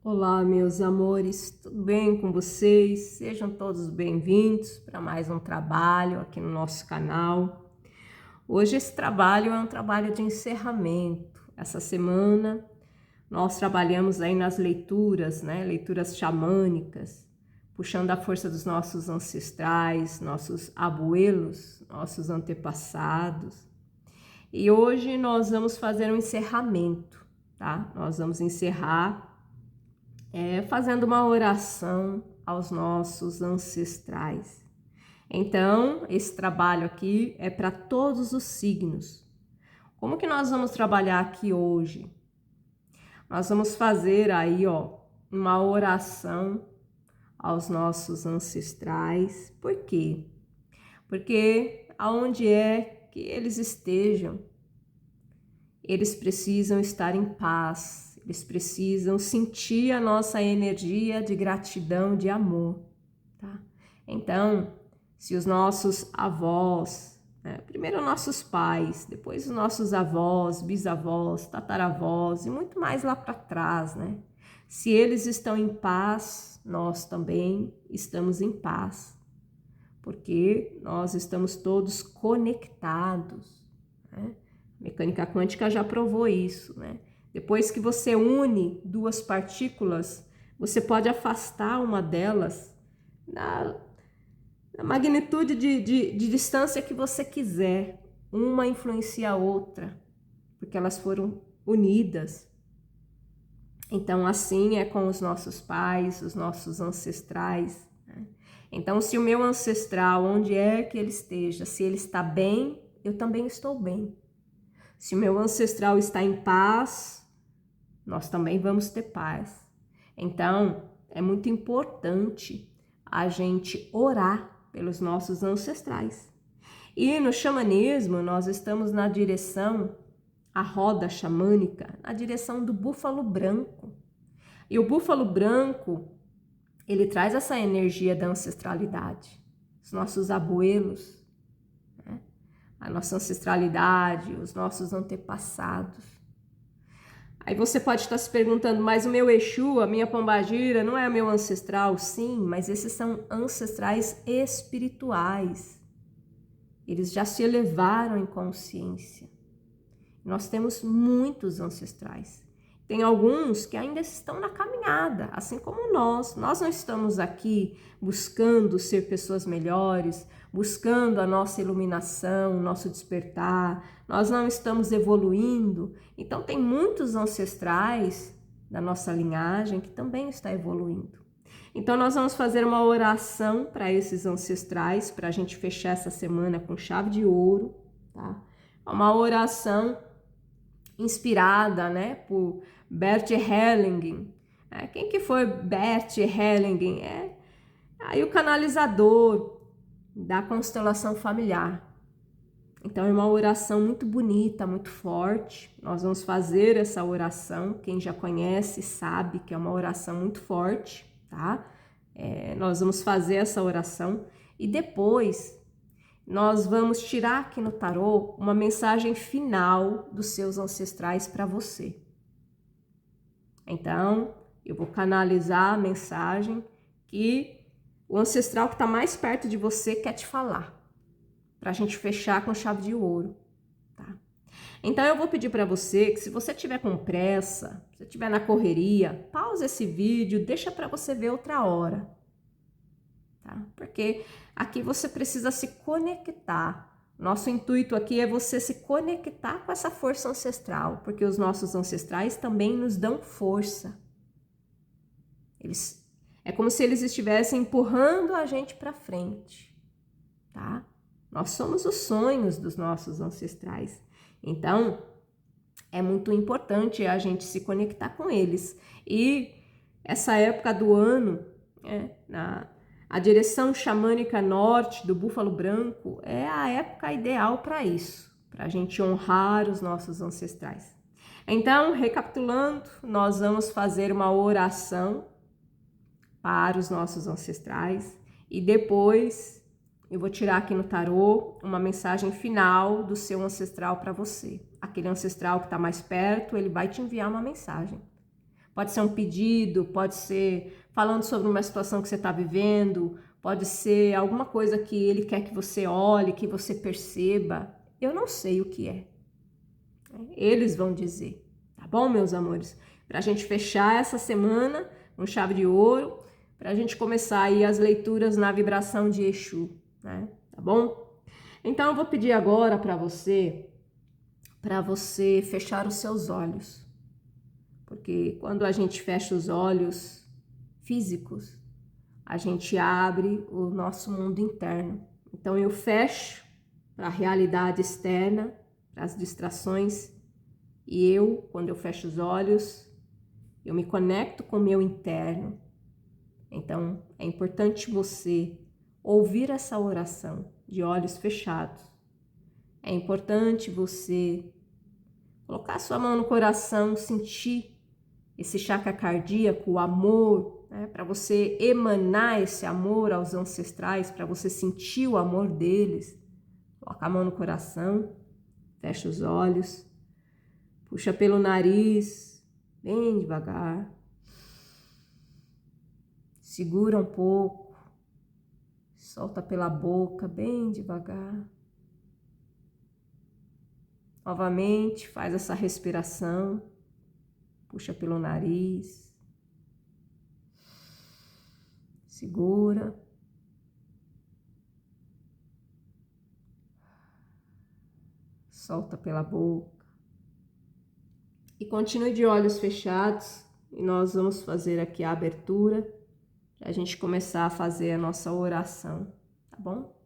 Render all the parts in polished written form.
Olá, meus amores, tudo bem com vocês? Sejam todos bem-vindos para mais um trabalho aqui no nosso canal. Hoje esse trabalho é um trabalho de encerramento. Essa semana nós trabalhamos aí nas leituras, né? Leituras xamânicas, puxando a força dos nossos ancestrais, nossos abuelos, nossos antepassados. E hoje nós vamos fazer um encerramento, tá? Nós vamos encerrar fazendo uma oração aos nossos ancestrais. Então, esse trabalho aqui é para todos os signos. Como que nós vamos trabalhar aqui hoje? Nós vamos fazer aí, uma oração aos nossos ancestrais. Por quê? Porque aonde é que eles estejam, eles precisam estar em paz, eles precisam sentir a nossa energia de gratidão, de amor, tá? Então, se os nossos avós, né, primeiro nossos pais, depois os nossos avós, bisavós, tataravós e muito mais lá para trás, né? Se eles estão em paz, nós também estamos em paz, porque nós estamos todos conectados, né? Mecânica quântica já provou isso, né? Depois que você une duas partículas, você pode afastar uma delas na magnitude de distância que você quiser. Uma influencia a outra, porque elas foram unidas. Então, assim é com os nossos pais, os nossos ancestrais, né? Então, se o meu ancestral, onde é que ele esteja, se ele está bem, eu também estou bem. Se o meu ancestral está em paz, nós também vamos ter paz. Então, é muito importante a gente orar pelos nossos ancestrais. E no xamanismo, nós estamos na direção, a roda xamânica, na direção do búfalo branco. E o búfalo branco, ele traz essa energia da ancestralidade. Os nossos abuelos, a nossa ancestralidade, os nossos antepassados. Aí você pode estar se perguntando, mas o meu Exu, a minha Pombagira, não é meu ancestral? Sim, mas esses são ancestrais espirituais. Eles já se elevaram em consciência. Nós temos muitos ancestrais. Tem alguns que ainda estão na caminhada, assim como nós. Nós não estamos aqui buscando ser pessoas melhores, buscando a nossa iluminação, nosso despertar. Nós não estamos evoluindo. Então tem muitos ancestrais da nossa linhagem que também está evoluindo. Então nós vamos fazer uma oração para esses ancestrais, para a gente fechar essa semana com chave de ouro, tá? Uma oração inspirada, né, por Bert Hellinger. Quem que foi Bert Hellinger? Aí o canalizador da constelação familiar. Então é uma oração muito bonita, muito forte. Nós vamos fazer essa oração. Quem já conhece sabe que é uma oração muito forte, tá? Nós vamos fazer essa oração e depois nós vamos tirar aqui no tarô uma mensagem final dos seus ancestrais para você. Então, eu vou canalizar a mensagem que o ancestral que está mais perto de você quer te falar, para a gente fechar com chave de ouro, tá? Então, eu vou pedir para você que, se você tiver com pressa, se você estiver na correria, pausa esse vídeo, deixa para você ver outra hora, tá? Porque aqui você precisa se conectar. Nosso intuito aqui é você se conectar com essa força ancestral, porque os nossos ancestrais também nos dão força. É como se eles estivessem empurrando a gente para frente, tá? Nós somos os sonhos dos nossos ancestrais. Então, é muito importante a gente se conectar com eles. E essa época do ano, a direção xamânica norte do búfalo branco é a época ideal para isso, para a gente honrar os nossos ancestrais. Então, recapitulando, nós vamos fazer uma oração para os nossos ancestrais e depois eu vou tirar aqui no tarô uma mensagem final do seu ancestral para você. Aquele ancestral que está mais perto, ele vai te enviar uma mensagem. Pode ser um pedido, pode ser falando sobre uma situação que você está vivendo, pode ser alguma coisa que ele quer que você olhe, que você perceba. Eu não sei o que é. Eles vão dizer, tá bom, meus amores? Para a gente fechar essa semana com chave de ouro, para a gente começar aí as leituras na vibração de Exu, né? Tá bom? Então eu vou pedir agora para você fechar os seus olhos, porque quando a gente fecha os olhos físicos, a gente abre o nosso mundo interno. Então eu fecho para a realidade externa, para as distrações, e eu, quando eu fecho os olhos, eu me conecto com o meu interno. Então é importante você ouvir essa oração de olhos fechados. É importante você colocar sua mão no coração, sentir esse chakra cardíaco, o amor, né? Para você emanar esse amor aos ancestrais, para você sentir o amor deles. Coloca a mão no coração, fecha os olhos, puxa pelo nariz, bem devagar. Segura um pouco, solta pela boca, bem devagar. Novamente, faz essa respiração, puxa pelo nariz, segura. Solta pela boca. E continue de olhos fechados. E nós vamos fazer aqui a abertura para a gente começar a fazer a nossa oração, tá bom?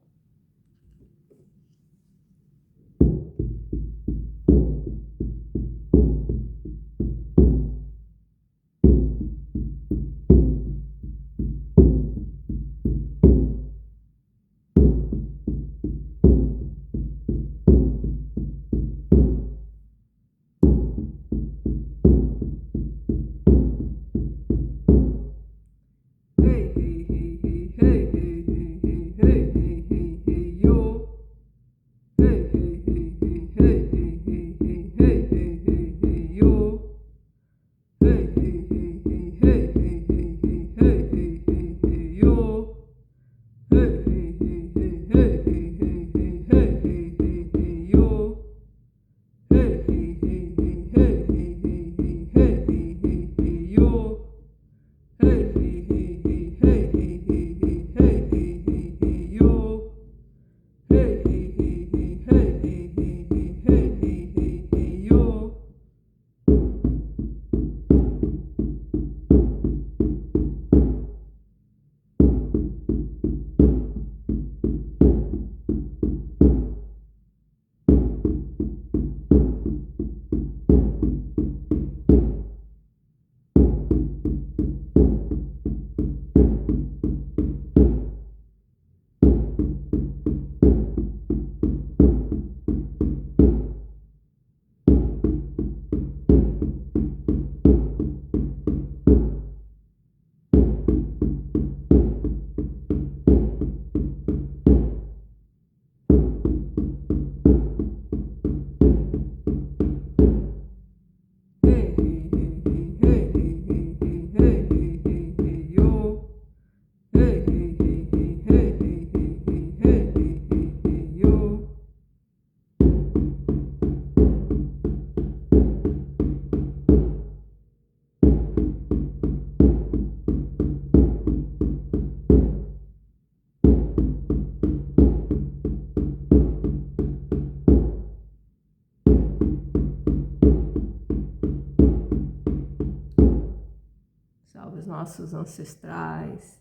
Salve os nossos ancestrais.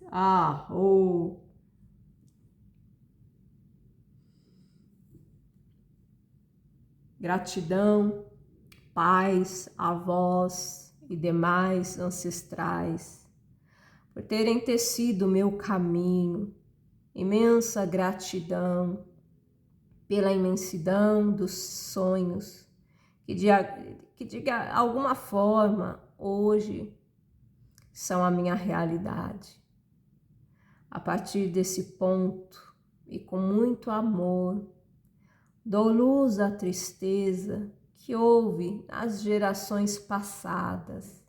Oh. Gratidão, pais, avós e demais ancestrais por terem tecido o meu caminho. Imensa gratidão pela imensidão dos sonhos que de alguma forma hoje são a minha realidade. A partir desse ponto e com muito amor, dou luz à tristeza que houve nas gerações passadas,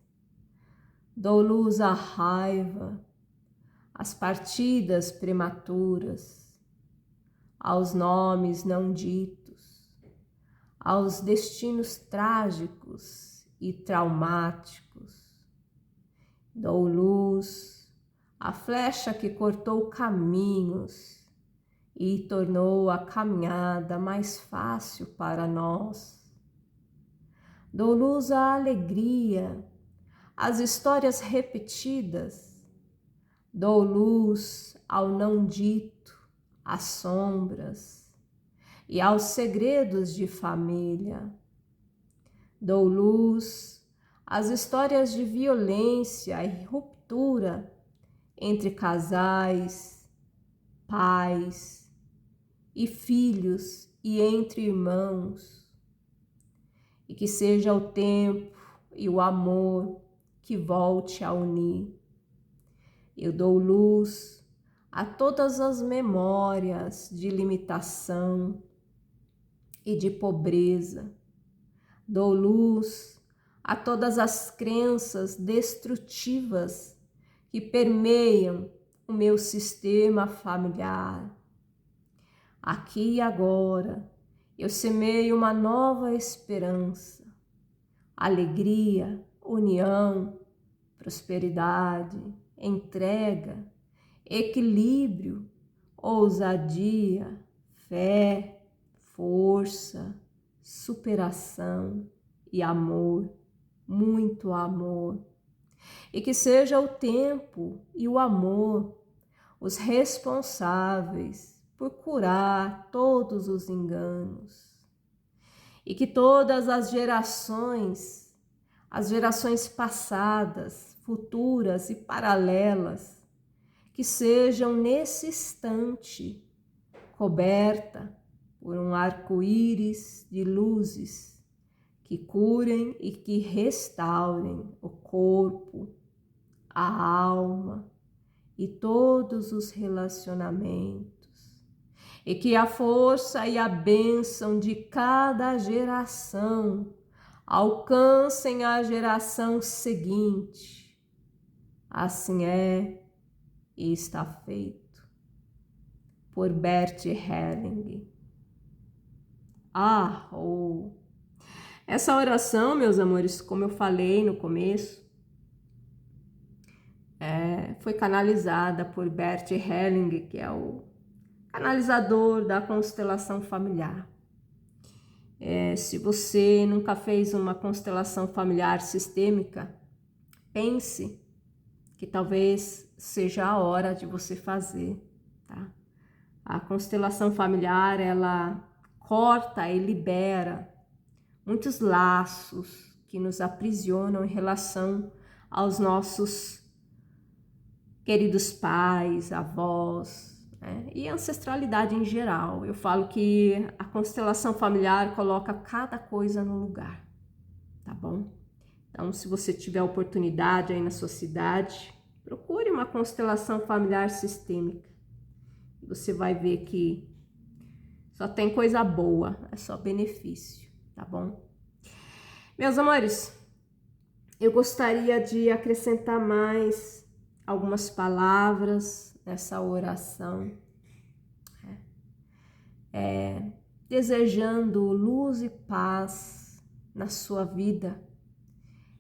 Dou luz à raiva, às partidas prematuras, aos nomes não ditos, aos destinos trágicos e traumáticos. Dou luz à flecha que cortou caminhos e tornou a caminhada mais fácil para nós. Dou luz à alegria, às histórias repetidas. Dou luz ao não dito, às sombras e aos segredos de família. Dou luz às histórias de violência e ruptura entre casais, pais e filhos e entre irmãos. E que seja o tempo e o amor que volte a unir. Eu dou luz a todas as memórias de limitação e de pobreza. Dou luz a todas as crenças destrutivas que permeiam o meu sistema familiar. Aqui e agora, eu semeio uma nova esperança, alegria, união, prosperidade, entrega, equilíbrio, ousadia, fé, força, superação e amor, muito amor. E que seja o tempo e o amor os responsáveis por curar todos os enganos. E que todas as gerações passadas, futuras e paralelas, que sejam nesse instante coberta por um arco-íris de luzes que curem e que restaurem o corpo, a alma e todos os relacionamentos. E que a força e a bênção de cada geração alcancem a geração seguinte. Assim é e está feito. Por Bert Helling. Essa oração, meus amores, como eu falei no começo, foi canalizada por Bert Helling, que é o canalizador da constelação familiar. Se você nunca fez uma constelação familiar sistêmica, pense que talvez seja a hora de você fazer, tá? A constelação familiar, ela corta e libera muitos laços que nos aprisionam em relação aos nossos queridos pais, avós, né? E ancestralidade em geral. Eu falo que a constelação familiar coloca cada coisa no lugar, tá bom? Então, se você tiver oportunidade aí na sua cidade, procure uma constelação familiar sistêmica. Você vai ver que só tem coisa boa, é só benefício, tá bom? Meus amores, eu gostaria de acrescentar mais algumas palavras nessa oração, desejando luz e paz na sua vida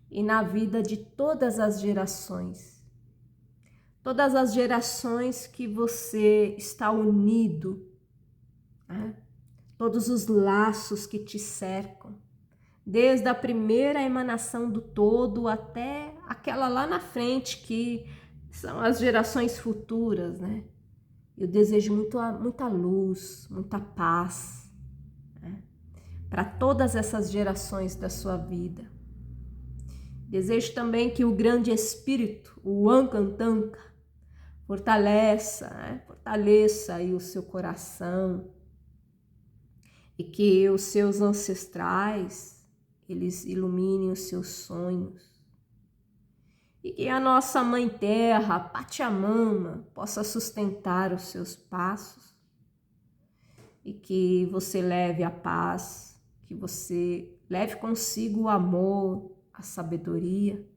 e na vida de todas as gerações que você está unido, né? Todos os laços que te cercam, desde a primeira emanação do todo até aquela lá na frente que são as gerações futuras, né? Eu desejo muita luz, muita paz, né? Para todas essas gerações da sua vida. Desejo também que o grande espírito, o Ankantanka, fortaleça aí o seu coração e que os seus ancestrais, eles iluminem os seus sonhos. E que a nossa Mãe Terra, Pachamama, possa sustentar os seus passos e que você leve a paz, que você leve consigo o amor, a sabedoria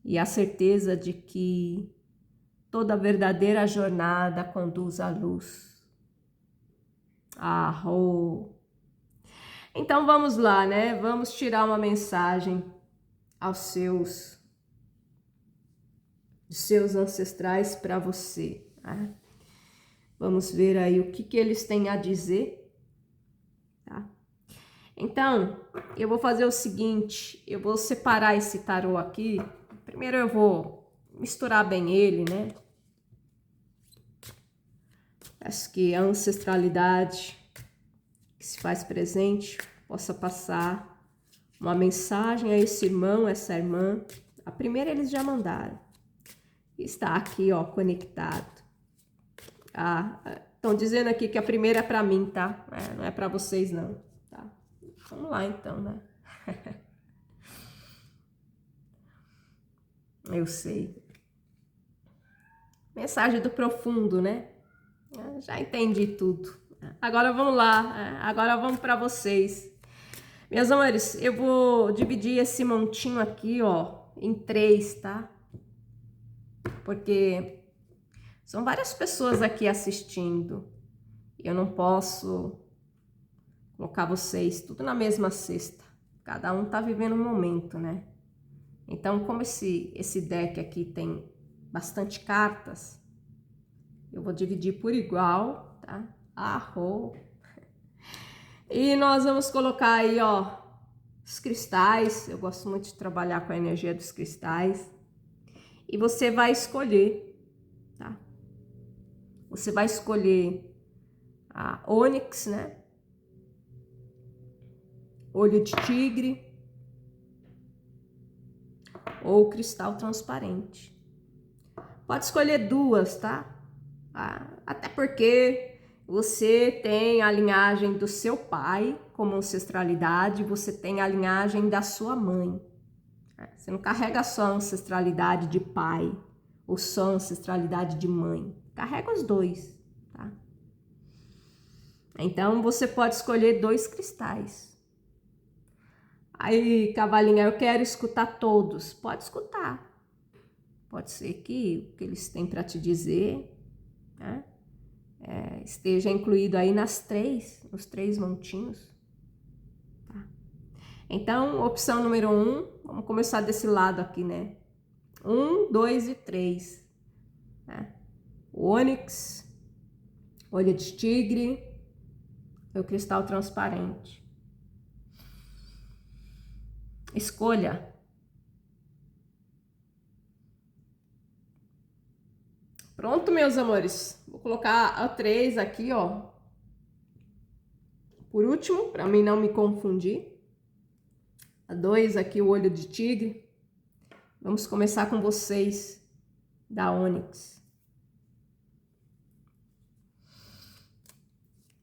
e a certeza de que toda verdadeira jornada conduz à luz. Arro. Então vamos lá, né? Vamos tirar uma mensagem aos seus ancestrais para você. Tá? Vamos ver aí o que eles têm a dizer. Tá? Então, eu vou fazer o seguinte, eu vou separar esse tarô aqui. Primeiro eu vou misturar bem ele, né? Acho que a ancestralidade que se faz presente possa passar uma mensagem a esse irmão, essa irmã. A primeira eles já mandaram. Está aqui, ó, conectado. Estão dizendo aqui que a primeira é para mim, tá? Não é para vocês, não. Tá? Vamos lá, então, né? Eu sei. Mensagem do profundo, né? Já entendi tudo. Agora vamos lá. Agora vamos para vocês. Meus amores, eu vou dividir esse montinho aqui, ó, em 3, tá? Porque são várias pessoas aqui assistindo. Eu não posso colocar vocês tudo na mesma cesta. Cada um tá vivendo um momento, né? Então, como esse deck aqui tem bastante cartas, eu vou dividir por igual, tá? Arro. E nós vamos colocar aí, ó, os cristais. Eu gosto muito de trabalhar com a energia dos cristais. E você vai escolher, tá? Você vai escolher a ônix, né? Olho de tigre ou cristal transparente. Pode escolher 2, tá? Até porque você tem a linhagem do seu pai como ancestralidade, você tem a linhagem da sua mãe. Você não carrega só a ancestralidade de pai ou só a ancestralidade de mãe. Carrega os dois, tá? Então, você pode escolher 2 cristais. Aí, cavalinha, eu quero escutar todos. Pode escutar. Pode ser que o que eles têm para te dizer, né, esteja incluído aí nos 3 montinhos. Tá? Então, opção número 1, vamos começar desse lado aqui, né? 1, 2 e 3. Né? O ônix, olho de tigre e o cristal transparente. Escolha. Pronto, meus amores. Vou colocar a 3 aqui, ó. Por último, para mim não me confundir. A 2 aqui, o olho de tigre. Vamos começar com vocês da ônix.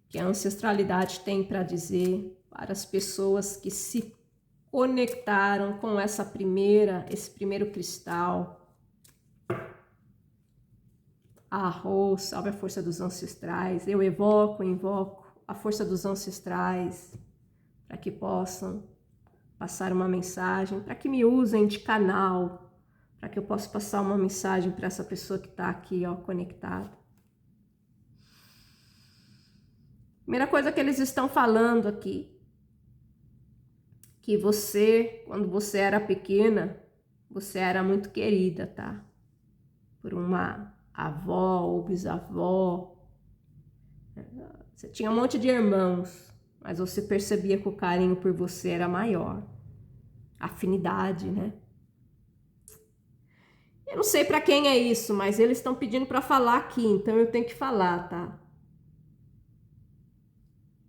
Que a ancestralidade tem para dizer para as pessoas que se conectaram com esse primeiro cristal. Arro, salve a força dos ancestrais. Eu invoco a força dos ancestrais para que possam passar uma mensagem, para que me usem de canal, para que eu possa passar uma mensagem para essa pessoa que está aqui, ó, conectada. Primeira coisa que eles estão falando aqui, que você, quando você era pequena, você era muito querida, tá? Por uma avó ou bisavó. Você tinha um monte de irmãos, mas você percebia que o carinho por você era maior. Afinidade, né? Eu não sei para quem é isso, mas eles estão pedindo para falar aqui, então eu tenho que falar, tá?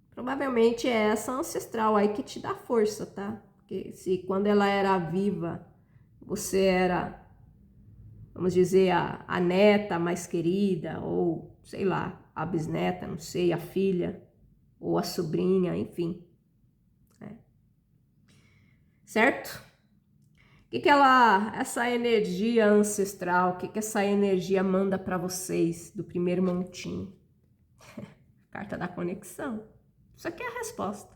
Provavelmente é essa ancestral aí que te dá força, tá? Porque se quando ela era viva, você era, vamos dizer, a neta mais querida, ou sei lá, a bisneta, não sei, a filha, ou a sobrinha, enfim. Certo? O que essa energia ancestral, o que essa energia manda para vocês do primeiro montinho? Carta da conexão. Isso aqui é a resposta.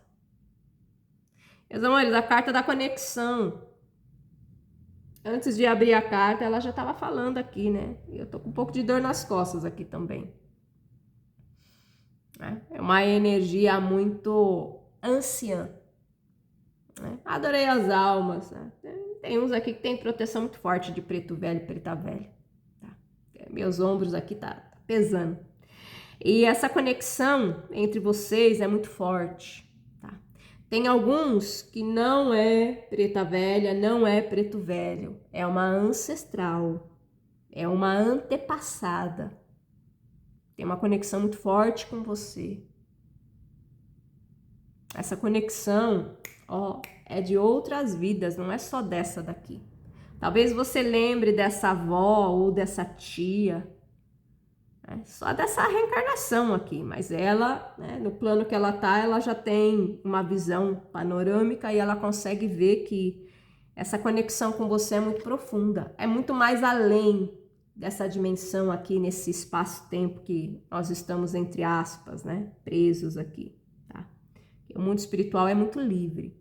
Meus amores, a carta da conexão Antes de abrir a carta, ela já estava falando aqui, né? Eu tô com um pouco de dor nas costas aqui também. É uma energia muito anciã. Né? Adorei as almas. Né? Tem uns aqui que tem proteção muito forte de preto velho e preta velha. Tá? Meus ombros aqui tá pesando. E essa conexão entre vocês é muito forte. Tá? Tem alguns que não é preta velha, não é preto velho. É uma ancestral. É uma antepassada. Tem uma conexão muito forte com você. Essa conexão, ó, é de outras vidas, não é só dessa daqui. Talvez você lembre dessa avó ou dessa tia, né? Só dessa reencarnação aqui, mas ela, né, no plano que ela tá, ela já tem uma visão panorâmica e ela consegue ver que essa conexão com você é muito profunda, é muito mais além dessa dimensão aqui, nesse espaço-tempo que nós estamos, entre aspas, né, presos aqui, tá? O mundo espiritual é muito livre,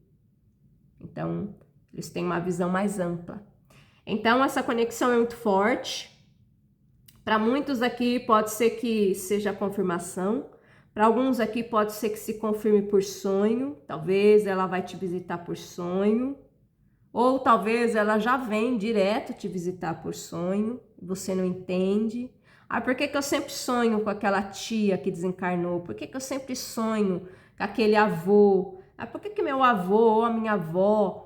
então eles têm uma visão mais ampla. Então essa conexão é muito forte. Para muitos aqui pode ser que seja a confirmação, para alguns aqui pode ser que se confirme por sonho, talvez ela vai te visitar por sonho, ou talvez ela já vem direto te visitar por sonho, você não entende. Ah, por que eu sempre sonho com aquela tia que desencarnou? Por que eu sempre sonho com aquele avô? Ah, por que meu avô ou a minha avó,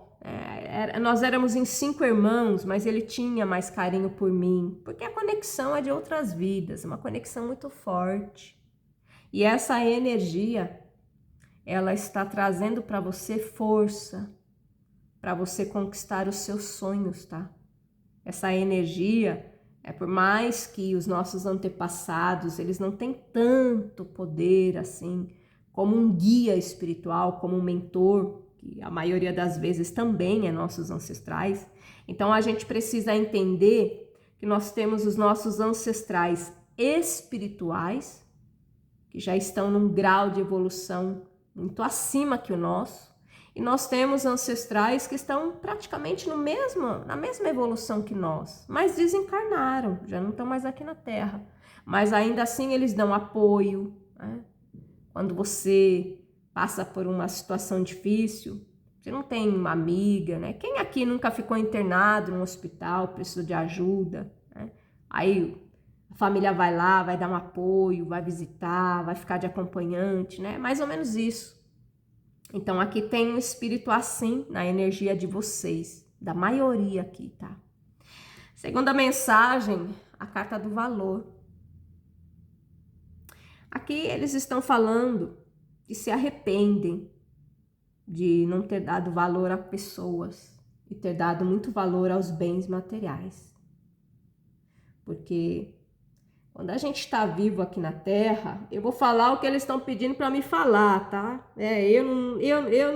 nós éramos em 5 irmãos, mas ele tinha mais carinho por mim? Porque a conexão é de outras vidas, uma conexão muito forte. E essa energia, ela está trazendo para você força, para você conquistar os seus sonhos, tá? Essa energia, por mais que os nossos antepassados, eles não têm tanto poder assim, como um guia espiritual, como um mentor, que a maioria das vezes também é nossos ancestrais. Então a gente precisa entender que nós temos os nossos ancestrais espirituais, que já estão num grau de evolução muito acima que o nosso, e nós temos ancestrais que estão praticamente na mesma evolução que nós, mas desencarnaram, já não estão mais aqui na Terra. Mas ainda assim eles dão apoio, né? Quando você passa por uma situação difícil, você não tem uma amiga, né? Quem aqui nunca ficou internado no hospital, precisou de ajuda, né? Aí a família vai lá, vai dar um apoio, vai visitar, vai ficar de acompanhante, né? Mais ou menos isso. Então aqui tem um espírito assim na energia de vocês, da maioria aqui, tá? Segunda mensagem, a carta do valor. Aqui eles estão falando que se arrependem de não ter dado valor a pessoas e ter dado muito valor aos bens materiais. Porque quando a gente está vivo aqui na Terra, eu vou falar o que eles estão pedindo para me falar, tá? Eu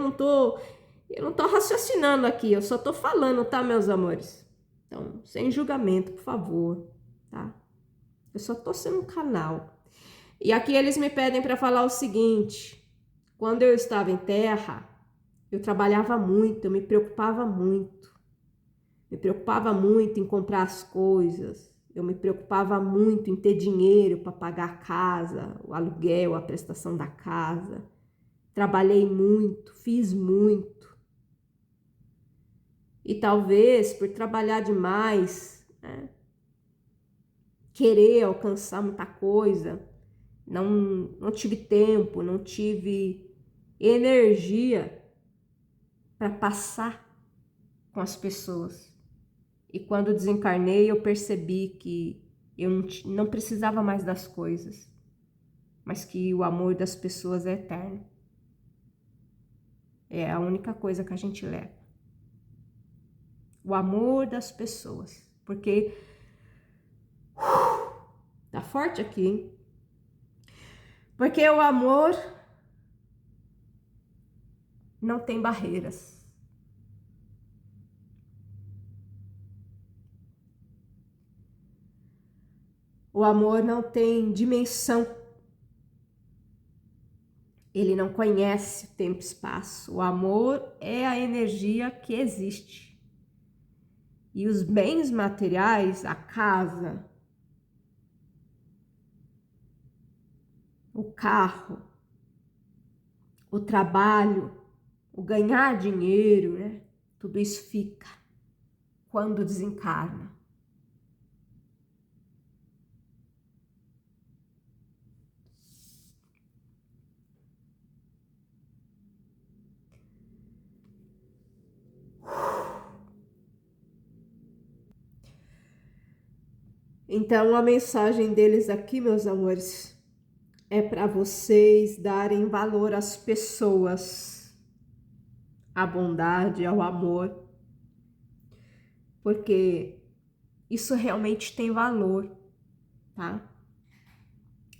não tô raciocinando aqui, eu só tô falando, tá, meus amores? Então, sem julgamento, por favor, tá? Eu só tô sendo um canal. E aqui eles me pedem para falar o seguinte: quando eu estava em Terra, eu trabalhava muito, eu me preocupava muito. Me preocupava muito em comprar as coisas. Eu me preocupava muito em ter dinheiro para pagar a casa, o aluguel, a prestação da casa. Trabalhei muito, fiz muito. E talvez por trabalhar demais, né, querer alcançar muita coisa, não tive tempo, não tive energia para passar com as pessoas. E quando desencarnei, eu percebi que eu não precisava mais das coisas, mas que o amor das pessoas é eterno. É a única coisa que a gente leva. O amor das pessoas. Porque tá forte aqui, hein? Porque o amor não tem barreiras. O amor não tem dimensão. Ele não conhece tempo e espaço. O amor é a energia que existe. E os bens materiais, a casa, o carro, o trabalho, o ganhar dinheiro, né? Tudo isso fica quando desencarna. Então, a mensagem deles aqui, meus amores, é para vocês darem valor às pessoas, à bondade, ao amor, porque isso realmente tem valor, tá?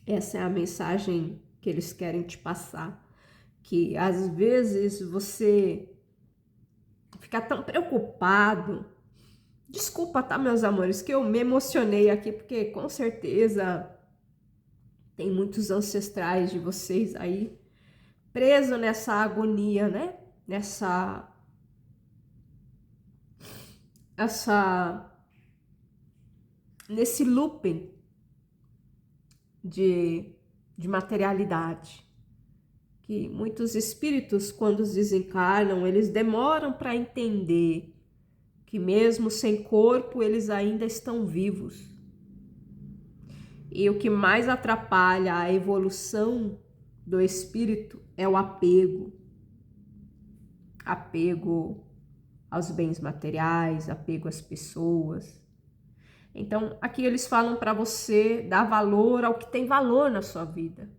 Essa é a mensagem que eles querem te passar, que às vezes você fica tão preocupado. Desculpa, tá, meus amores, que eu me emocionei aqui, porque com certeza tem muitos ancestrais de vocês aí preso nessa agonia, né? Nesse looping de materialidade. Que muitos espíritos, quando desencarnam, eles demoram para entender que mesmo sem corpo, eles ainda estão vivos. E o que mais atrapalha a evolução do espírito é o apego. Apego aos bens materiais, apego às pessoas. Então, aqui eles falam para você dar valor ao que tem valor na sua vida.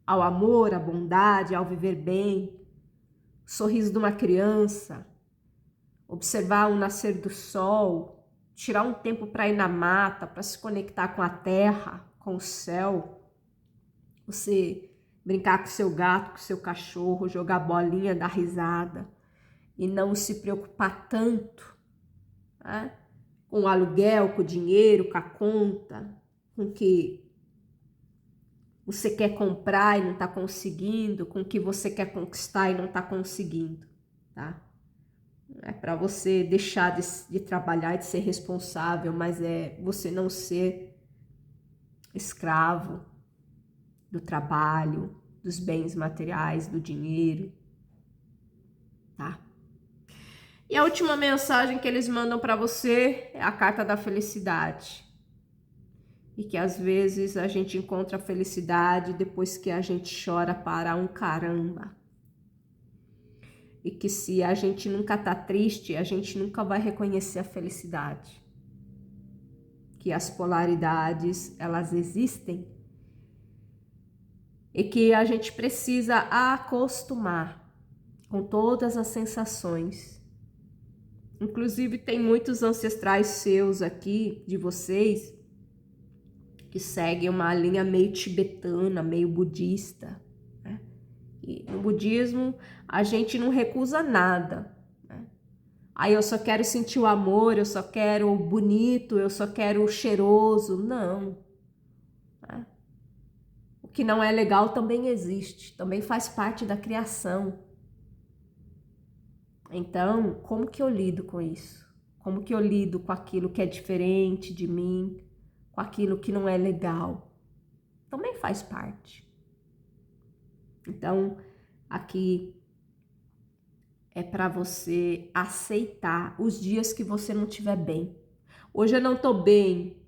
Ao amor, à bondade, ao viver bem, o sorriso de uma criança, observar o nascer do sol, tirar um tempo para ir na mata, para se conectar com a terra, com o céu. Você brincar com seu gato, com seu cachorro, jogar bolinha, dar risada e não se preocupar tanto, né? Com o aluguel, com o dinheiro, com a conta, com o que você quer comprar e não está conseguindo, com o que você quer conquistar e não está conseguindo, tá? É para você deixar de trabalhar e de ser responsável, mas é você não ser escravo do trabalho, dos bens materiais, do dinheiro, tá? E a última mensagem que eles mandam para você é a carta da felicidade. E que às vezes a gente encontra a felicidade depois que a gente chora para um caramba. E que se a gente nunca tá triste, a gente nunca vai reconhecer a felicidade. Que as polaridades, elas existem. E que a gente precisa acostumar com todas as sensações. Inclusive tem muitos ancestrais seus aqui, de vocês, que seguem uma linha meio tibetana, meio budista, né? E no budismo a gente não recusa nada, né? Aí eu só quero sentir o amor, eu só quero o bonito, eu só quero o cheiroso. Não, né? O que não é legal também existe, também faz parte da criação. Então, como que eu lido com isso? Como que eu lido com aquilo que é diferente de mim? Com aquilo que não é legal, também faz parte. Então, aqui é para você aceitar os dias que você não estiver bem. Hoje eu não estou bem,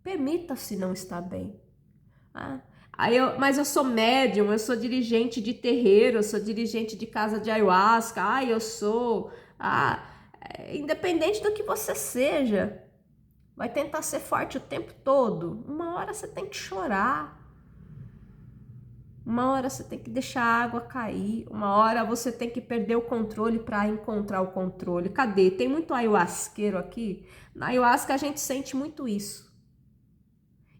permita-se não estar bem. Ah, mas eu sou médium, eu sou dirigente de terreiro, eu sou dirigente de casa de ayahuasca, eu sou... independente do que você seja, vai tentar ser forte o tempo todo. Uma hora você tem que chorar. Uma hora você tem que deixar a água cair. Uma hora você tem que perder o controle para encontrar o controle. Cadê? Tem muito ayahuasqueiro aqui. Na ayahuasca a gente sente muito isso.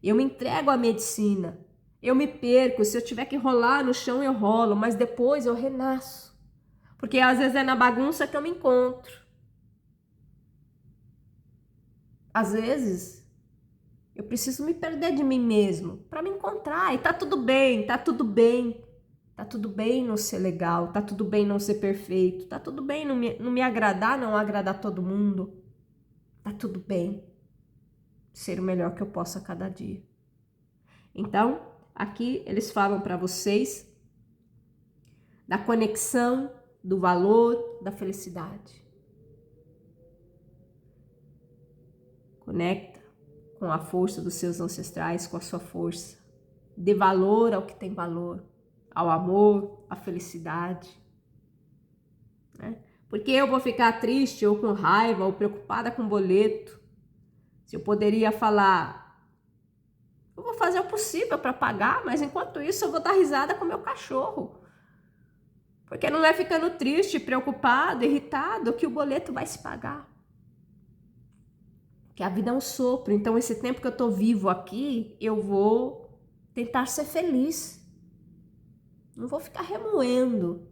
Eu me entrego à medicina. Eu me perco. Se eu tiver que rolar no chão, eu rolo. Mas depois eu renasço. Porque às vezes é na bagunça que eu me encontro. Às vezes, eu preciso me perder de mim mesmo para me encontrar. E tá tudo bem, tá tudo bem. Tá tudo bem não ser legal, tá tudo bem não ser perfeito, tá tudo bem não me agradar, não agradar todo mundo. tá tudo bem. Ser o melhor que eu posso a cada dia. Então, aqui eles falam para vocês da conexão, do valor, da felicidade. Conecta com a força dos seus ancestrais, com a sua força. Dê valor ao que tem valor, ao amor, à felicidade. Né? Porque eu vou ficar triste ou com raiva ou preocupada com boleto, se eu poderia falar, eu vou fazer o possível para pagar, mas enquanto isso eu vou dar risada com meu cachorro. Porque não é ficando triste, preocupado, irritado que o boleto vai se pagar. Que a vida é um sopro, então esse tempo que eu tô vivo aqui, eu vou tentar ser feliz. Não vou ficar remoendo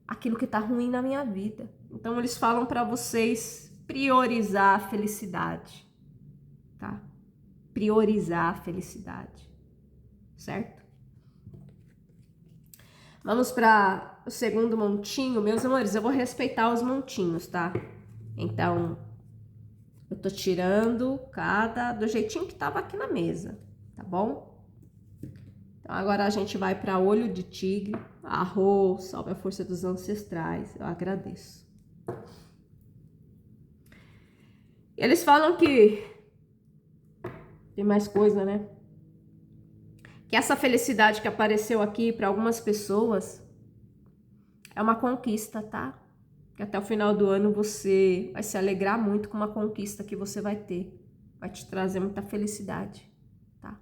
aquilo que tá ruim na minha vida. Então eles falam para vocês priorizar a felicidade, tá? Priorizar a felicidade, certo? Vamos para o segundo montinho, meus amores, eu vou respeitar os montinhos, tá? Então, eu tô tirando cada do jeitinho que tava aqui na mesa, tá bom? Então, agora a gente vai para olho de tigre, arroz, salve a força dos ancestrais, eu agradeço. Eles falam que tem mais coisa, né? Que essa felicidade que apareceu aqui para algumas pessoas é uma conquista, tá? Que até o final do ano você vai se alegrar muito com uma conquista que você vai ter. Vai te trazer muita felicidade, tá?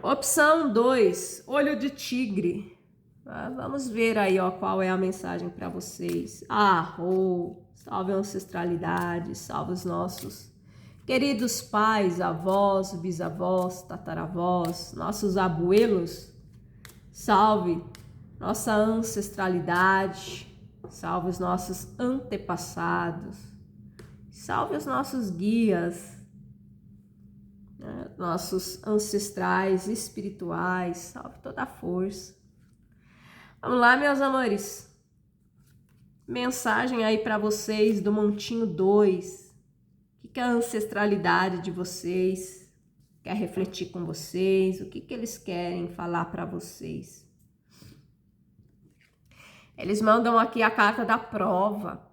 Opção 2, olho de tigre. Vamos ver aí, ó, qual é a mensagem para vocês. Salve a ancestralidade, salve os nossos queridos pais, avós, bisavós, tataravós, nossos abuelos. Salve nossa ancestralidade, salve os nossos antepassados, salve os nossos guias, né? Nossos ancestrais espirituais, salve toda a força. Vamos lá, meus amores. Mensagem aí para vocês do Montinho 2. O que é a ancestralidade de vocês quer refletir com vocês? O que eles querem falar para vocês? Eles mandam aqui a carta da prova.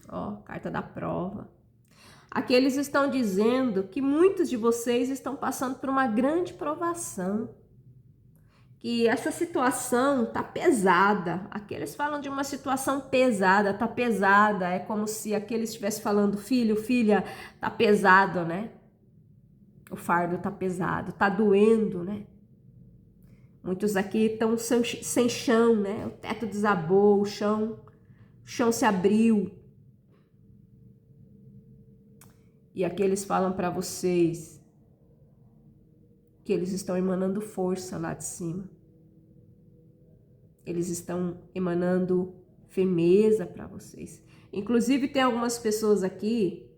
Ó, carta da prova. Aqui eles estão dizendo que muitos de vocês estão passando por uma grande provação. Que essa situação tá pesada. Aqui eles falam de uma situação pesada, tá pesada. É como se aqueles estivessem falando, filho, filha, tá pesado, né? O fardo tá pesado, tá doendo, né? Muitos aqui estão sem chão, né? O teto desabou, o chão se abriu. E aqui eles falam para vocês que eles estão emanando força lá de cima. Eles estão emanando firmeza para vocês. Inclusive tem algumas pessoas aqui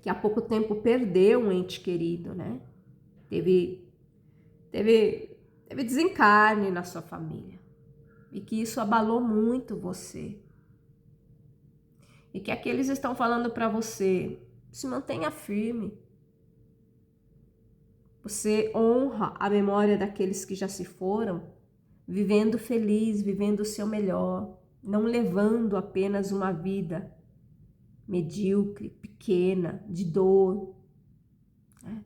que há pouco tempo perdeu um ente querido, né? Teve desencarne na sua família. E que isso abalou muito você. E que aqui eles estão falando para você, se mantenha firme. Você honra a memória daqueles que já se foram, vivendo feliz, vivendo o seu melhor, não levando apenas uma vida medíocre, pequena, de dor. Né?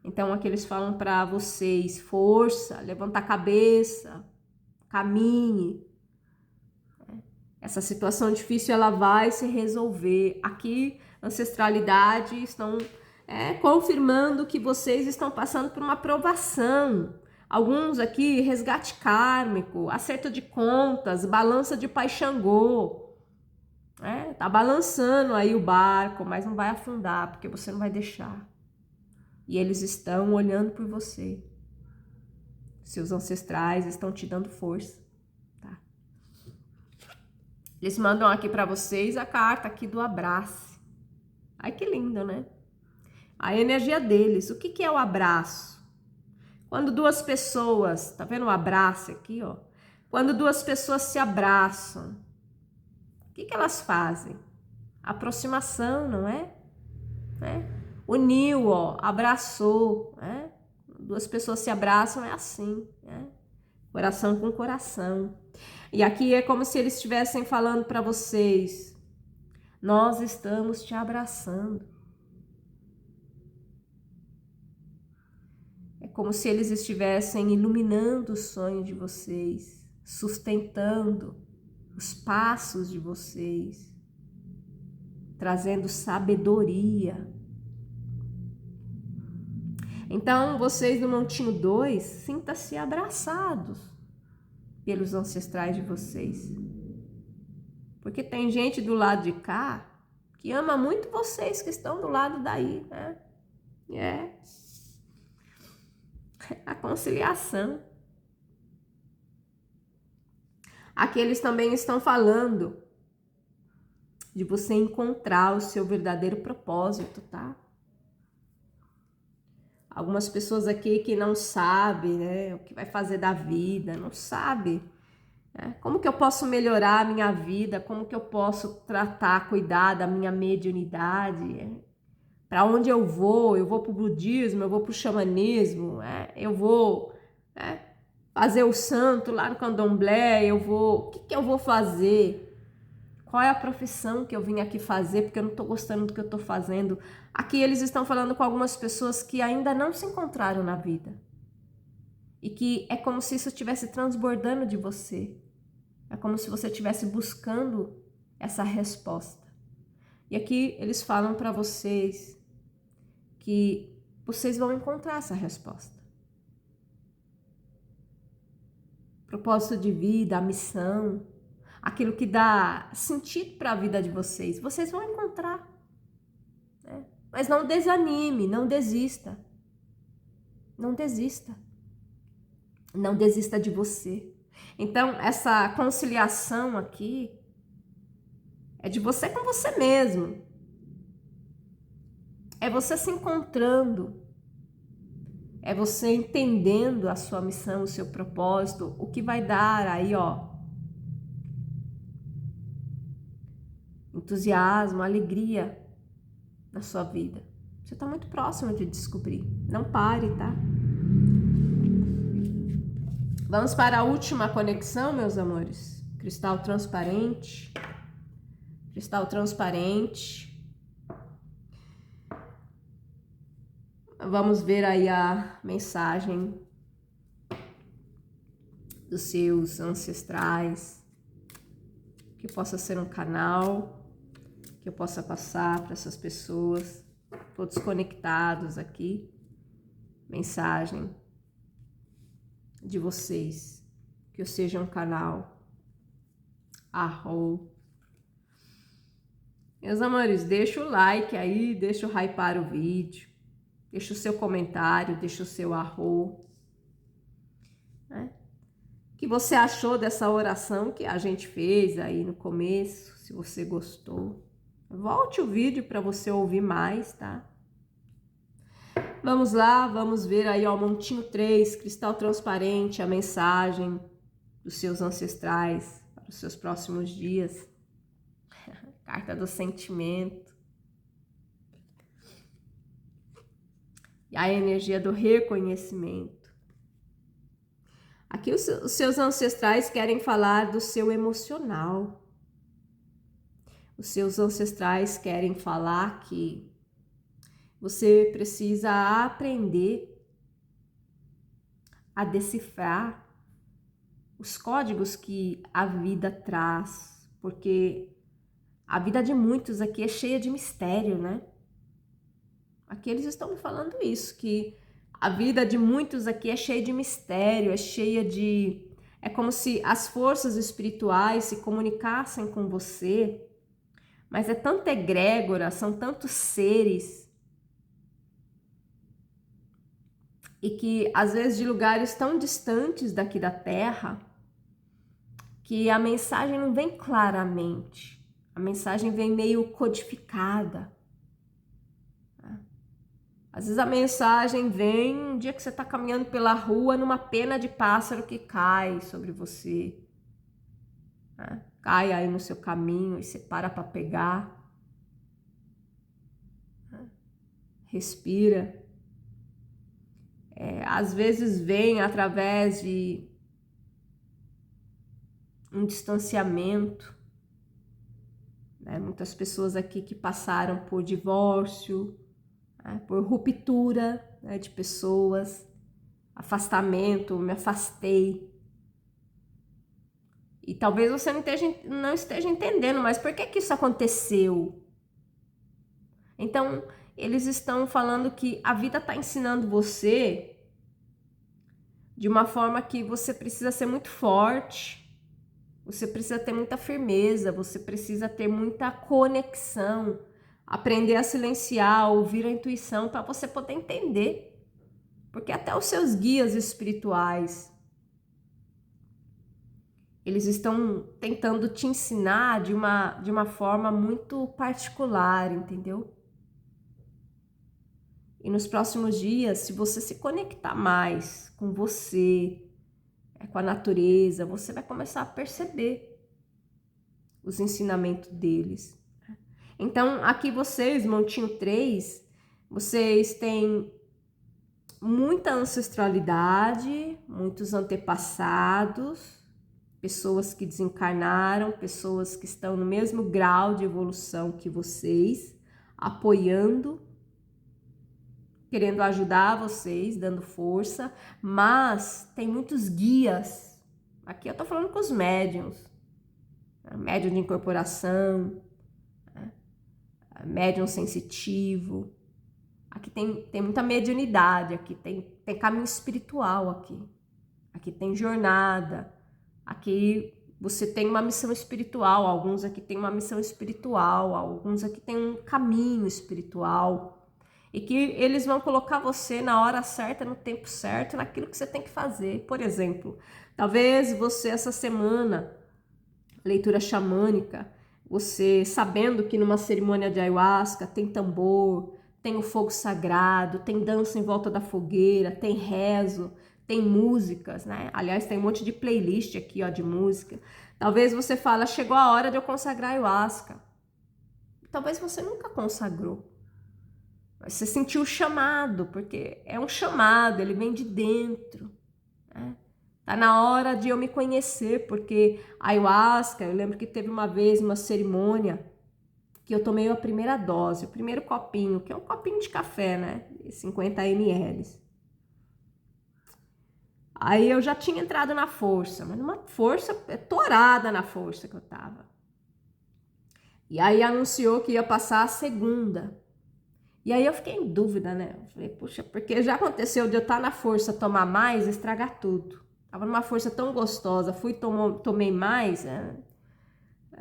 Então aqui eles falam para vocês, força, levanta a cabeça, caminhe. Essa situação difícil ela vai se resolver. Aqui, ancestralidade estão confirmando que vocês estão passando por uma provação. Alguns aqui, resgate kármico, acerto de contas, balança de Pai Xangô. Tá balançando aí o barco, mas não vai afundar, porque você não vai deixar. E eles estão olhando por você. Seus ancestrais estão te dando força. Eles mandam aqui para vocês a carta aqui do abraço. Ai, que lindo, né? A energia deles. O que é o abraço? Quando duas pessoas, tá vendo o abraço aqui, ó? Quando duas pessoas se abraçam, que elas fazem? Aproximação, não é? Uniu, ó, abraçou, né? Duas pessoas se abraçam, é assim, né? Coração com coração. E aqui é como se eles estivessem falando para vocês: nós estamos te abraçando. É como se eles estivessem iluminando o sonho de vocês, sustentando os passos de vocês, trazendo sabedoria. Então, vocês do Montinho 2, sinta-se abraçados pelos ancestrais de vocês. Porque tem gente do lado de cá que ama muito vocês que estão do lado daí, né? A conciliação. Aqui eles também estão falando de você encontrar o seu verdadeiro propósito, tá? Algumas pessoas aqui que não sabem, né, o que vai fazer da vida, não sabem, né? Como que eu posso melhorar a minha vida, como que eu posso tratar, cuidar da minha mediunidade, para onde eu vou para o budismo, eu vou para o xamanismo, eu vou fazer o santo lá no candomblé, o que eu vou fazer? Qual é a profissão que eu vim aqui fazer, porque eu não estou gostando do que eu estou fazendo? Aqui eles estão falando com algumas pessoas que ainda não se encontraram na vida. E que é como se isso estivesse transbordando de você. É como se você estivesse buscando essa resposta. E aqui eles falam para vocês que vocês vão encontrar essa resposta. Propósito de vida, a missão, aquilo que dá sentido para a vida de vocês, vocês vão encontrar. Né? Mas não desanime, não desista. Não desista. Não desista de você. Então, essa conciliação aqui é de você com você mesmo. É você se encontrando. É você entendendo a sua missão, o seu propósito, o que vai dar aí, ó, entusiasmo, alegria na sua vida. Você está muito próximo de descobrir. Não pare, tá? Vamos para a última conexão, meus amores. Cristal transparente. Cristal transparente. Vamos ver aí a mensagem dos seus ancestrais. Que possa ser um canal que eu possa passar para essas pessoas, todos conectados aqui. Mensagem de vocês, que eu seja um canal. Arro. Meus amores, deixa o like aí, deixa o hypar o vídeo, deixa o seu comentário, deixa o seu arro. Né? O que você achou dessa oração que a gente fez aí no começo? Se você gostou, volte o vídeo para você ouvir mais, tá? Vamos lá, vamos ver aí, ó, Montinho 3, cristal transparente, a mensagem dos seus ancestrais para os seus próximos dias. Carta do sentimento. E a energia do reconhecimento. Aqui os seus ancestrais querem falar do seu emocional. Os seus ancestrais querem falar que você precisa aprender a decifrar os códigos que a vida traz, porque a vida de muitos aqui é cheia de mistério, né? Aqui eles estão me falando isso, que a vida de muitos aqui é cheia de mistério, é cheia de... É como se as forças espirituais se comunicassem com você, mas é tanta egrégora, são tantos seres, e que às vezes de lugares tão distantes daqui da Terra, que a mensagem não vem claramente, a mensagem vem meio codificada. Às vezes a mensagem vem um dia que você está caminhando pela rua numa pena de pássaro que cai sobre você. cai aí no seu caminho e você para pegar. Respira. Às vezes vem através de um distanciamento, né? Muitas pessoas aqui que passaram por divórcio, né? Por ruptura, né? De pessoas, afastamento, me afastei. E talvez você não esteja entendendo, mas por que que isso aconteceu? Então, eles estão falando que a vida está ensinando você de uma forma que você precisa ser muito forte, você precisa ter muita firmeza, você precisa ter muita conexão, aprender a silenciar, ouvir a intuição para você poder entender. Porque até os seus guias espirituais, eles estão tentando te ensinar de uma forma muito particular, entendeu? E nos próximos dias, se você se conectar mais com você, com a natureza, você vai começar a perceber os ensinamentos deles. Então, aqui vocês, Montinho 3, vocês têm muita ancestralidade, muitos antepassados, pessoas que desencarnaram, pessoas que estão no mesmo grau de evolução que vocês, apoiando, querendo ajudar vocês, dando força, mas tem muitos guias. Aqui eu tô falando com os médiums, médium de incorporação, médium sensitivo. Aqui tem muita mediunidade, aqui tem caminho espiritual aqui tem jornada, aqui você tem uma missão espiritual, alguns aqui têm uma missão espiritual, alguns aqui têm um caminho espiritual, e que eles vão colocar você na hora certa, no tempo certo, naquilo que você tem que fazer. Por exemplo, talvez você essa semana, leitura xamânica, você sabendo que numa cerimônia de ayahuasca tem tambor, tem o fogo sagrado, tem dança em volta da fogueira, tem rezo, tem músicas, né? Aliás, tem um monte de playlist aqui, ó, de música. Talvez você fale, chegou a hora de eu consagrar ayahuasca. Talvez você nunca consagrou. Mas você sentiu o chamado, porque é um chamado, ele vem de dentro, né? Tá na hora de eu me conhecer, porque a ayahuasca, eu lembro que teve uma vez uma cerimônia que eu tomei a primeira dose, o primeiro copinho, que é um copinho de café, né? 50 ml. Aí eu já tinha entrado na força, mas numa força torada na força que eu tava. E aí anunciou que ia passar a segunda. E aí eu fiquei em dúvida, né? Eu falei, puxa, porque já aconteceu de eu estar na força, tomar mais, estragar tudo. Tava numa força tão gostosa, tomei mais,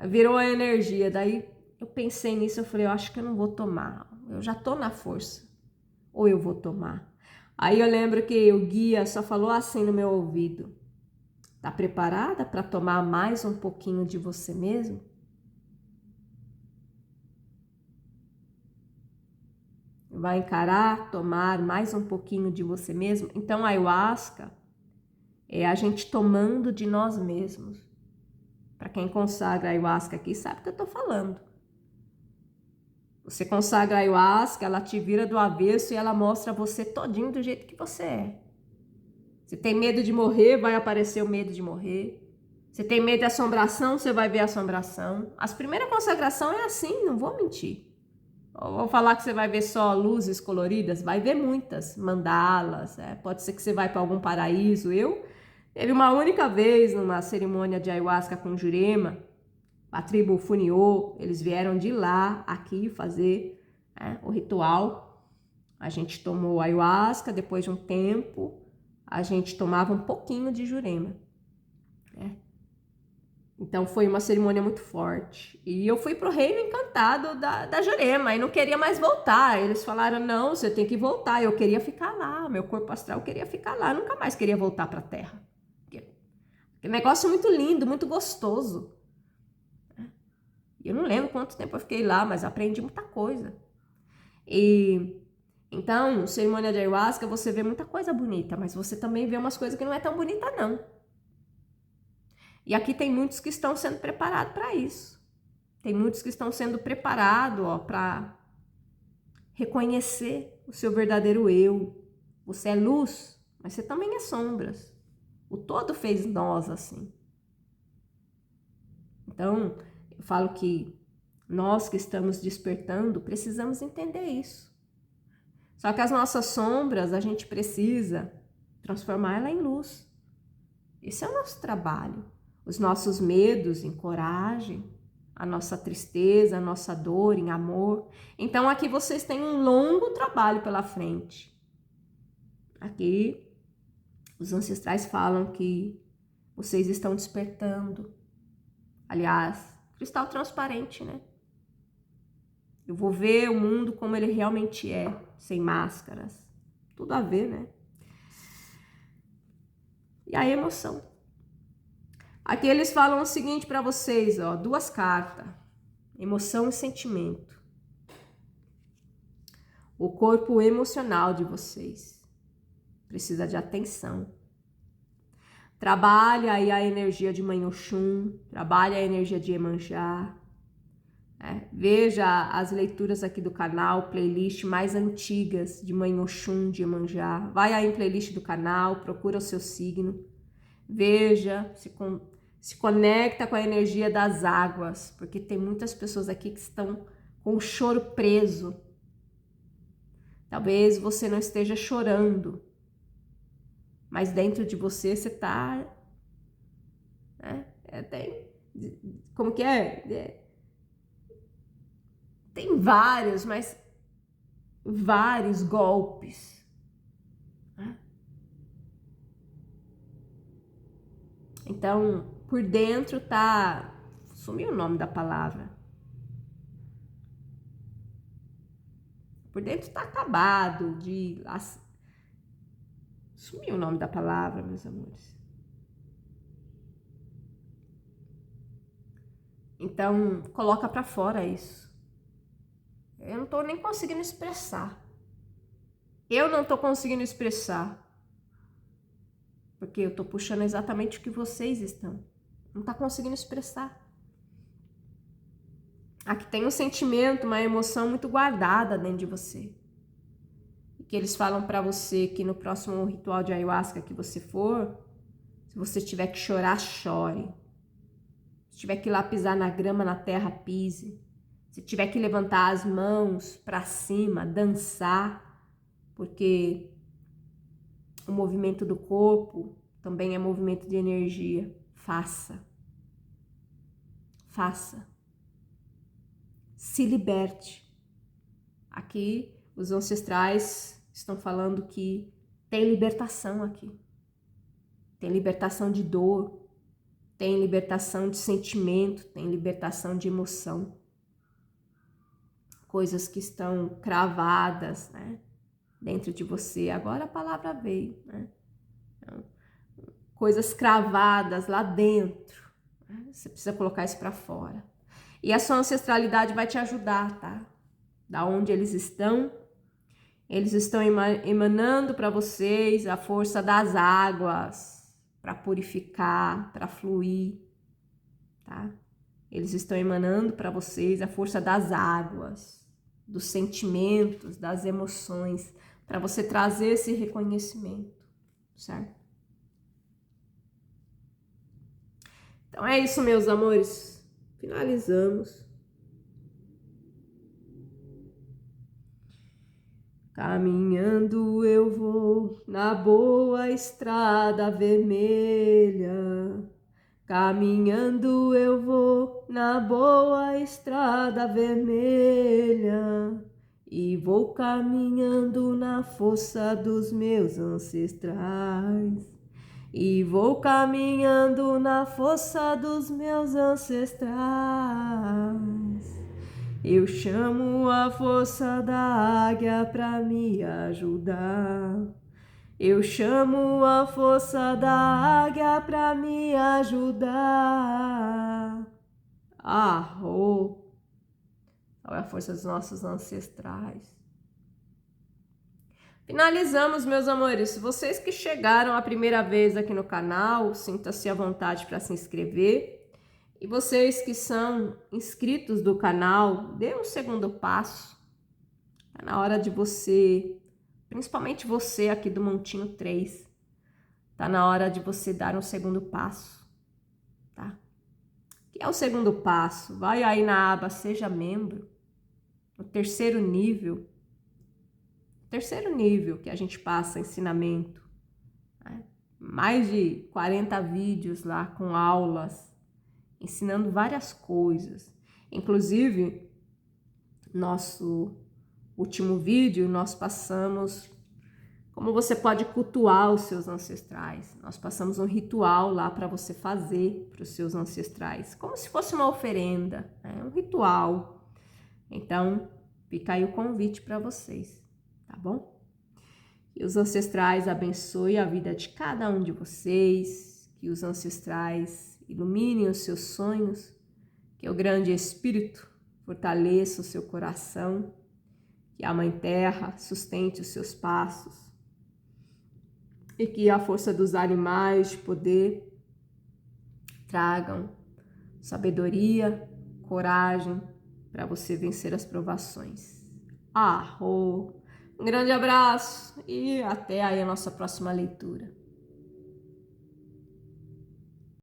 virou a energia. Daí eu pensei nisso, eu falei, eu acho que eu não vou tomar. Eu já tô na força. Ou eu vou tomar? Aí eu lembro que o guia só falou assim no meu ouvido. Tá preparada para tomar mais um pouquinho de você mesmo? Vai encarar, tomar mais um pouquinho de você mesmo? Então a ayahuasca é a gente tomando de nós mesmos. Para quem consagra a ayahuasca aqui sabe o que eu tô falando. Você consagra a ayahuasca, ela te vira do avesso e ela mostra você todinho do jeito que você é. Você tem medo de morrer, vai aparecer o medo de morrer. Você tem medo de assombração, você vai ver a assombração. As primeiras consagrações é assim, não vou mentir. Eu vou falar que você vai ver só luzes coloridas, vai ver muitas, mandalas, pode ser que você vai para algum paraíso. Teve uma única vez numa cerimônia de ayahuasca com Jurema, a tribo Funiô, eles vieram de lá aqui fazer o ritual. A gente tomou ayahuasca, depois de um tempo, a gente tomava um pouquinho de Jurema. Então foi uma cerimônia muito forte. E eu fui pro reino encantado da Jurema e não queria mais voltar. Eles falaram, não, você tem que voltar. Eu queria ficar lá, meu corpo astral queria ficar lá, nunca mais queria voltar para a Terra. Que negócio muito lindo, muito gostoso. Eu não lembro quanto tempo eu fiquei lá, mas aprendi muita coisa. E então, cerimônia de ayahuasca, você vê muita coisa bonita, mas você também vê umas coisas que não é tão bonita, não. E aqui tem muitos que estão sendo preparados para isso. Tem muitos que estão sendo preparados para reconhecer o seu verdadeiro eu. Você é luz, mas você também é sombras. O todo fez nós assim. Então, eu falo que nós que estamos despertando, precisamos entender isso. Só que as nossas sombras, a gente precisa transformar ela em luz. Esse é o nosso trabalho. Os nossos medos em coragem, a nossa tristeza, a nossa dor em amor. Então aqui vocês têm um longo trabalho pela frente. Aqui os ancestrais falam que vocês estão despertando. Aliás, cristal transparente, né? Eu vou ver o mundo como ele realmente é, sem máscaras. Tudo a ver, né? E a emoção. Aqui eles falam o seguinte para vocês, ó, 2 cartas. Emoção e sentimento. O corpo emocional de vocês precisa de atenção. Trabalha aí a energia de Mãe Oxum, trabalha a energia de Iemanjá. Veja as leituras aqui do canal, playlist mais antigas de Mãe Oxum, de Iemanjá. Vai aí em playlist do canal, procura o seu signo. Veja, se conecta com a energia das águas, porque tem muitas pessoas aqui que estão com o choro preso. Talvez você não esteja chorando, mas dentro de você está, né? Como que é? Tem vários, mas vários golpes. Né? Então, por dentro tá... Sumiu o nome da palavra. Por dentro tá acabado de... Sumiu o nome da palavra, meus amores. Então, coloca pra fora isso. Eu não tô nem conseguindo expressar. Eu não tô conseguindo expressar. Porque eu tô puxando exatamente o que vocês estão. Não tá conseguindo expressar. Aqui tem um sentimento, uma emoção muito guardada dentro de você. E que eles falam pra você que no próximo ritual de ayahuasca que você for, se você tiver que chorar, chore. Se tiver que ir lá pisar na grama, na terra, pise. Se tiver que levantar as mãos pra cima, dançar, porque o movimento do corpo também é movimento de energia. Faça. Faça. Se liberte. Aqui, os ancestrais estão falando que tem libertação aqui. Tem libertação de dor, tem libertação de sentimento, tem libertação de emoção. Coisas que estão cravadas, né, dentro de você. Agora a palavra veio, né? Então, coisas cravadas lá dentro. Né? Você precisa colocar isso para fora. E a sua ancestralidade vai te ajudar, tá? Da onde eles estão emanando para vocês a força das águas para purificar, para fluir, tá? Eles estão emanando para vocês a força das águas, dos sentimentos, das emoções, para você trazer esse reconhecimento, certo? Então é isso, meus amores. Finalizamos. Caminhando eu vou na boa estrada vermelha. Caminhando eu vou na boa estrada vermelha. E vou caminhando na força dos meus ancestrais. E vou caminhando na força dos meus ancestrais. Eu chamo a força da águia para me ajudar. Eu chamo a força da águia para me ajudar. Arro! Qual é a força dos nossos ancestrais? Finalizamos, meus amores. Vocês que chegaram a primeira vez aqui no canal, sinta-se à vontade para se inscrever. E vocês que são inscritos do canal, dê um segundo passo. Tá na hora de você, principalmente você aqui do Montinho 3, tá na hora de você dar um segundo passo, tá? O que é o segundo passo? Vai aí na aba Seja Membro, no terceiro nível que a gente passa ensinamento, né? Mais de 40 vídeos lá com aulas, ensinando várias coisas. Inclusive, nosso último vídeo, nós passamos como você pode cultuar os seus ancestrais. Nós passamos um ritual lá para você fazer para os seus ancestrais, como se fosse uma oferenda, né? Um ritual. Então, fica aí o convite para vocês, tá bom? Que os ancestrais abençoem a vida de cada um de vocês, que os ancestrais iluminem os seus sonhos, que o grande Espírito fortaleça o seu coração, que a Mãe Terra sustente os seus passos e que a força dos animais de poder tragam sabedoria, coragem para você vencer as provações. Um grande abraço e até aí a nossa próxima leitura.